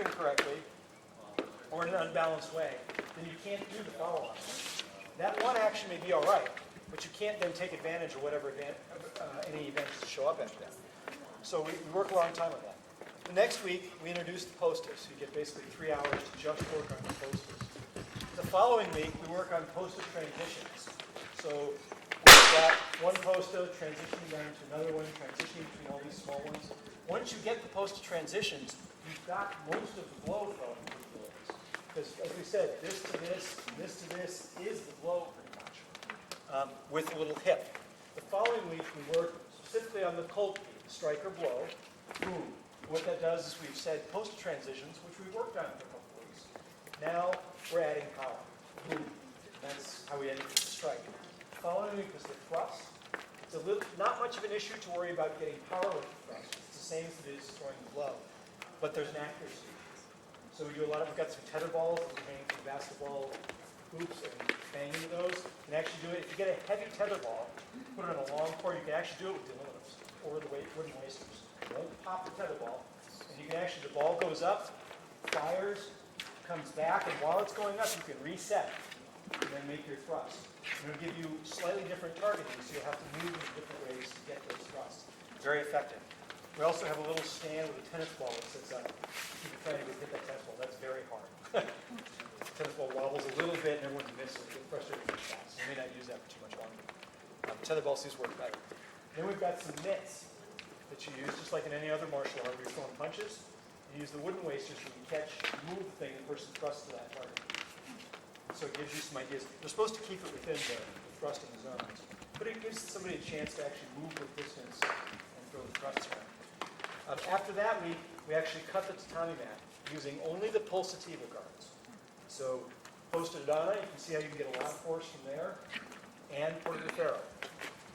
gripping correctly or in an unbalanced way, then you can't do the follow-on. That one action may be all right, but you can't then take advantage of whatever any events that show up after that. So we work a long time on that. The next week, we introduce the postas. So you get basically 3 hours to just work on the postas. The following week, we work on posta transitions. So we've got one posta transitioning down to another one, transitioning between all these small ones. Once you get the posta transitions, you've got most of the blow from capabilities. Because as we said, this to this, and this to this is the blow pretty much, with a little hip. The following week, we work specifically on the cold key, strike or blow. Boom. What that does is we've said posta transitions, which we worked on for a couple of weeks. Now we're adding power. Boom. That's how we end the strike. The following week is the thrust. It's not much of an issue to worry about getting power with the thrust. It's the same as it is throwing the blow. But there's an accuracy. So we do a lot of, we've got some tether balls that we're hanging from basketball hoops and banging those. You can actually do it, if you get a heavy tether ball, put it on a long cord, you can actually do it with the aluminums or the wooden wasters. You won't pop the tether ball, and you can actually, the ball goes up, fires, comes back, and while it's going up, you can reset and then make your thrust. And it'll give you slightly different targeting, so you'll have to move in different ways to get those thrusts. Very effective. We also have a little stand with a tennis ball that sits up. You can try to hit that tennis ball. That's very hard. The tennis ball wobbles a little bit, and everyone's missing. Get frustrated with the shots. You may not use that for too much longer. Tether ball seems to work better. Then we've got some mitts that you use, just like in any other martial art where you're throwing punches. You use the wooden wasters when you catch, move the thing, the person thrusts to that target. So it gives you some ideas. You're supposed to keep it within the thrusting zones, but it gives somebody a chance to actually move with distance and throw the thrusts around. After that week, we actually cut the tatami mat using only the pulsativa guards. So posta dana, you can see how you can get a lot of force from there, and porta de ferro.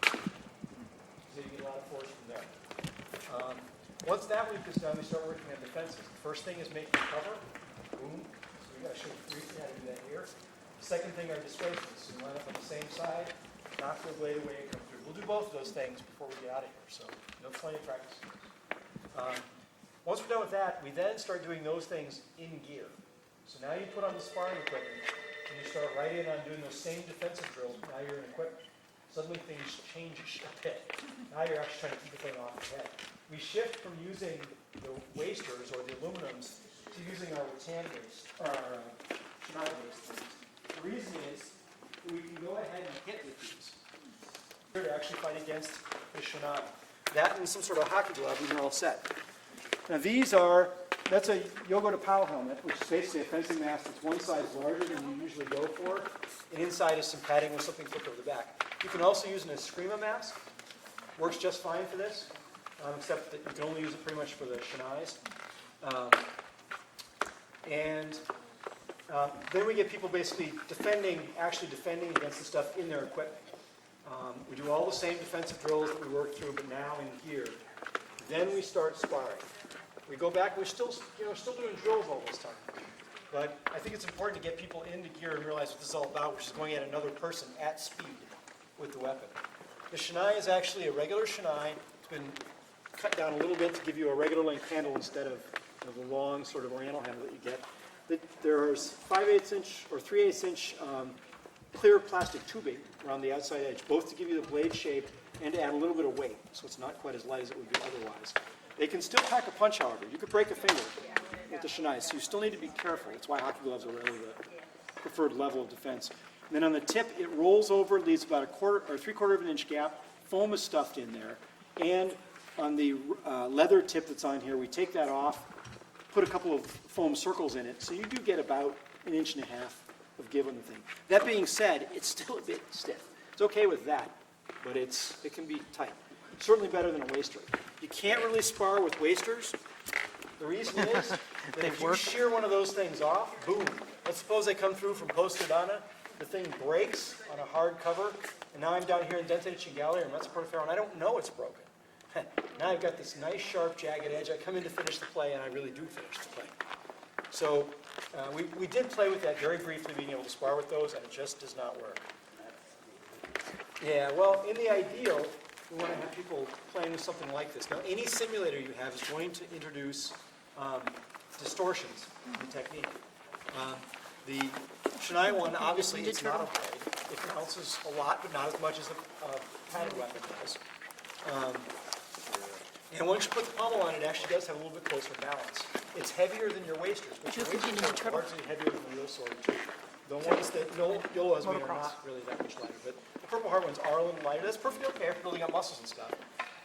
So you get a lot of force from there. Once that week is done, we start working on defenses. The first thing is making cover. Boom. So we got to show you briefly how to do that here. The second thing are displacements. So you line up on the same side, knock the blade away, and come through. We'll do both of those things before we get out of here. So you have plenty of practice. Once we're done with that, we then start doing those things in gear. So now you put on the sparring equipment, and you start right in on doing those same defensive drills, but now you're in equipment. Suddenly things change a bit. Now you're actually trying to keep the thing off your head. We shift from using the wasters or the aluminums to using our rattan waste, or our shinai waste things. The reason is that we can go ahead and hit with these. Here to actually fight against the shinai. That and some sort of hockey glove, and you're all set. Now these are, that's a Yogo to Pau helmet, which is basically a fencing mask that's one side is larger than you usually go for, and inside is some padding with something flipped over the back. You can also use an eskrima mask. Works just fine for this, except that you can only use it pretty much for the shinais. Then we get people basically actually defending against the stuff in their equipment. We do all the same defensive drills that we worked through, but now in gear. Then we start sparring. We go back, we're still doing drills all this time. But I think it's important to get people into gear and realize what this is all about, which is going at another person at speed with the weapon. The shinai is actually a regular shinai. It's been cut down a little bit to give you a regular length handle instead of the long sort of oriental handle that you get. There's 5/8 inch or 3/8 inch clear plastic tubing around the outside edge, both to give you the blade shape and to add a little bit of weight, so it's not quite as light as it would be otherwise. They can still pack a punch, however. You could break a finger with the shinai, so you still need to be careful. That's why hockey gloves are really the preferred level of defense. And then on the tip, it rolls over, leaves about a quarter or 3/4 of an inch gap. Foam is stuffed in there. And on the leather tip that's on here, we take that off, put a couple of foam circles in it, so you do get about 1.5 inches of give on the thing. That being said, it's still a bit stiff. It's okay with that, but it can be tight. Certainly better than a waster. You can't really spar with wasters. The reason is that if you shear one of those things off, boom. Let's suppose they come through from posta dana, the thing breaks on a hard cover, and now I'm down here in dentata cinghiale or mezza portaferro, and I don't know it's broken. Now I've got this nice, sharp, jagged edge. I come in to finish the play, and I really do finish the play. So we did play with that very briefly, being able to spar with those, and it just does not work. Yeah, well, in the ideal, we want to have people playing with something like this. Now, any simulator you have is going to introduce distortions in the technique. The Shinai one, obviously, it's not a blade. It bounces a lot, but not as much as a padded weapon does. And once you put the pommel on, it actually does have a little bit closer balance. It's heavier than your wasters, but your wasters are largely heavier than the real sword, too. The ones that you'll as are not really that much lighter, but the Purple Heart ones are a little lighter. That's perfectly okay for building up muscles and stuff,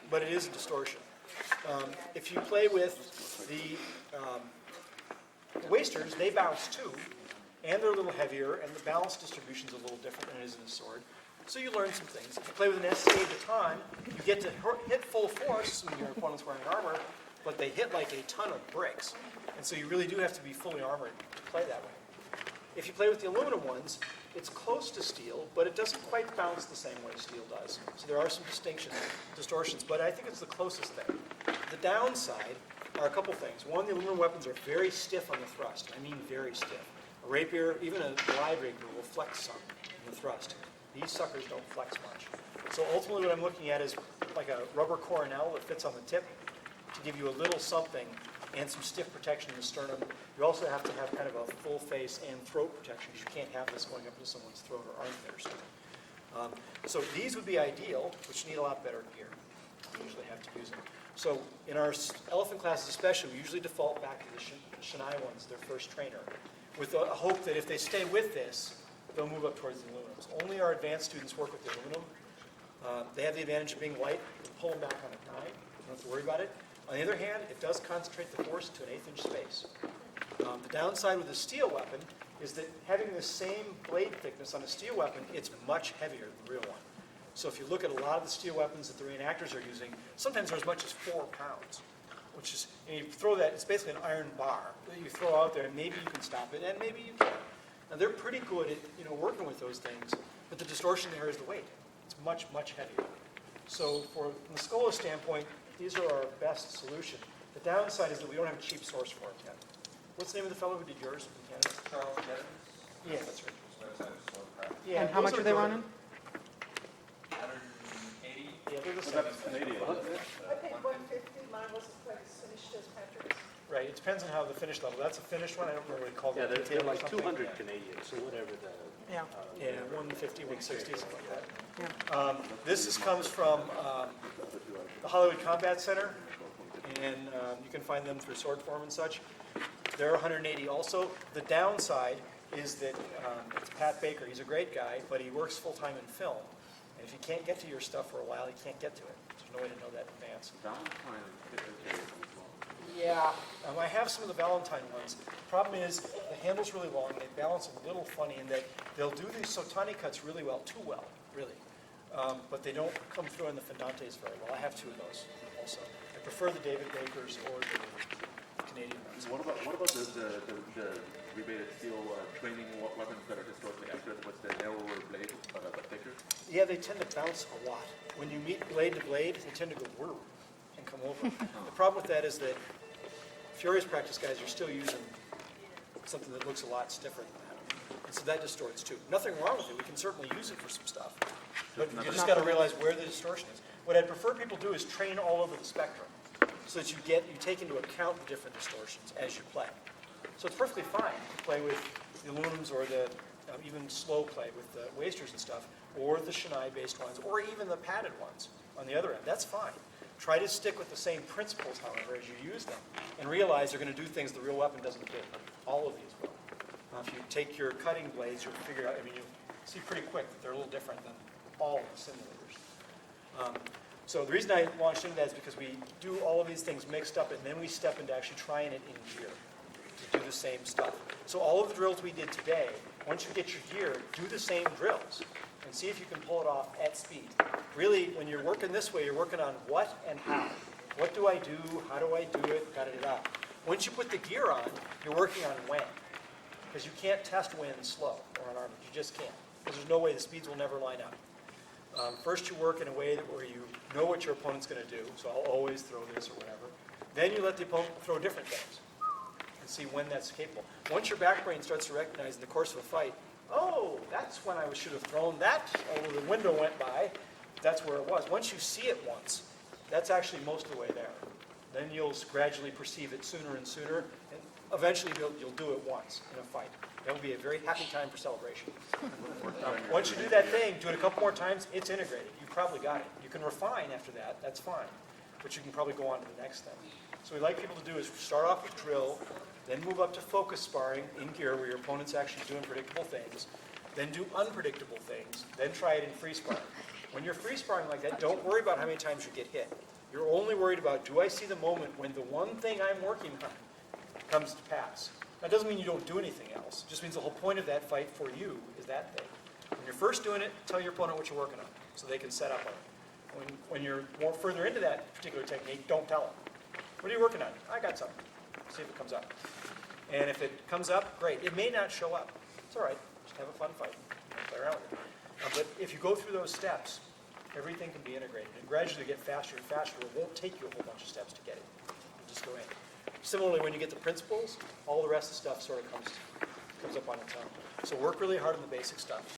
but it is a distortion. If you play with the wasters, they bounce too, and they're a little heavier, and the balance distribution is a little different than it is in a sword. So you learn some things. If you play with an SSG baton, you get to hit full force when your opponent's wearing armor, but they hit like a ton of bricks. And so you really do have to be fully armored to play that way. If you play with the aluminum ones, it's close to steel, but it doesn't quite bounce the same way steel does. So there are some distortions, but I think it's the closest thing. The downside are a couple things. One, the aluminum weapons are very stiff on the thrust. I mean very stiff. A rapier, even a live rapier, will flex some in the thrust. These suckers don't flex much. So ultimately what I'm looking at is like a rubber coronal that fits on the tip to give you a little something and some stiff protection in the sternum. You also have to have kind of a full face and throat protection because you can't have this going up into someone's throat or armpit or something. So these would be ideal, but you need a lot better gear. You usually have to use them. So in our elephant classes especially, we usually default back to the Shinai ones, their first trainer, with a hope that if they stay with this, they'll move up towards the aluminums. Only our advanced students work with the aluminum. They have the advantage of being light. You can pull them back on a dime. You don't have to worry about it. On the other hand, it does concentrate the force to an 1/8 inch space. The downside with a steel weapon is that having the same blade thickness on a steel weapon, it's much heavier than the real one. So if you look at a lot of the steel weapons that the reenactors are using, sometimes they're as much as 4 pounds, which is, and you throw that, it's basically an iron bar that you throw out there, and maybe you can stop it, and maybe you can't. Now they're pretty good at working with those things, but the distortion there is the weight. It's much, much heavier. So from the Schola standpoint, these are our best solution. The downside is that we don't have a cheap source for it yet. What's the name of the fellow who did yours in Canada? Charles Evans. Yeah, that's right. Yeah, And how much are they running? 180. Yeah, they're the same. That's Canadian. I paid $150. Mine wasn't quite as finished as Patrick's. Right, it depends on how the finish level. That's a finished one. I don't remember what he called Yeah, it. they're like Something. 200 Canadian, so whatever the. Yeah. Yeah, 150, 160, something like that. Yeah. This comes from the Hollywood Combat Center, and you can find them through Sword Forum and such. They're 180 also. The downside is that it's Pat Baker. He's a great guy, but he works full-time in film. And if he can't get to your stuff for a while, he can't get to it. There's no way to know that in advance. Yeah, I have some of the Valentine ones. The problem is the handle's really long. They balance a little funny in that they'll do these sotani cuts really well, too well, really. But they don't come through in the Fendantes very well. I have 2 of those also. I prefer the David Bakers or the Canadian ones. What about the rebated steel training weapons that are historically accurate? What's the narrower blade but thicker? Yeah, they tend to bounce a lot. When you meet blade to blade, they tend to go whirr and come over. The problem with that is that Furious practice guys are still using something that looks a lot stiffer than that. And so that distorts too. Nothing wrong with it. We can certainly use it for some stuff. But you just got to realize where the distortion is. What I'd prefer people do is train all over the spectrum so that you take into account the different distortions as you play. So it's perfectly fine to play with the aluminums or the even slow play with the wasters and stuff, or the Shinai-based ones, or even the padded ones on the other end. That's fine. Try to stick with the same principles, however, as you use them, and realize they're going to do things the real weapon doesn't do. All of these will. If you take your cutting blades, you'll figure out, you'll see pretty quick that they're a little different than all the simulators. So the reason I launched into that is because we do all of these things mixed up, and then we step into actually trying it in gear to do the same stuff. So all of the drills we did today, once you get your gear, do the same drills and see if you can pull it off at speed. Really, when you're working this way, you're working on what and how. What do I do? How do I do it? Da-da-da-da. Once you put the gear on, you're working on when. Because you can't test when slow or on armor. You just can't. Because there's no way the speeds will never line up. First you work in a way where you know what your opponent's going to do. So I'll always throw this or whatever. Then you let the opponent throw different things and see when that's capable. Once your back brain starts to recognize in the course of a fight, oh, that's when I should have thrown that. Oh, the window went by. That's where it was. Once you see it once, that's actually most of the way there. Then you'll gradually perceive it sooner and sooner. And eventually you'll do it once in a fight. That will be a very happy time for celebration. Once you do that thing, do it a couple more times, it's integrated. You probably got it. You can refine after that, that's fine. But you can probably go on to the next thing. So we like people to do is start off with drill, then move up to focus sparring in gear where your opponent's actually doing predictable things, then do unpredictable things, then try it in free sparring. When you're free sparring like that, don't worry about how many times you get hit. You're only worried about, do I see the moment when the one thing I'm working on comes to pass? That doesn't mean you don't do anything else. It just means the whole point of that fight for you is that thing. When you're first doing it, tell your opponent what you're working on so they can set up on it. When you're more further into that particular technique, don't tell them. What are you working on? I got something. See if it comes up. And if it comes up, great. It may not show up. It's all right. Just have a fun fight. Play around with it. But if you go through those steps, everything can be integrated and gradually get faster and faster. It won't take you a whole bunch of steps to get it. You just go in. Similarly, when you get the principles, all the rest of the stuff sort of comes up on its own. So work really hard on the basic stuff.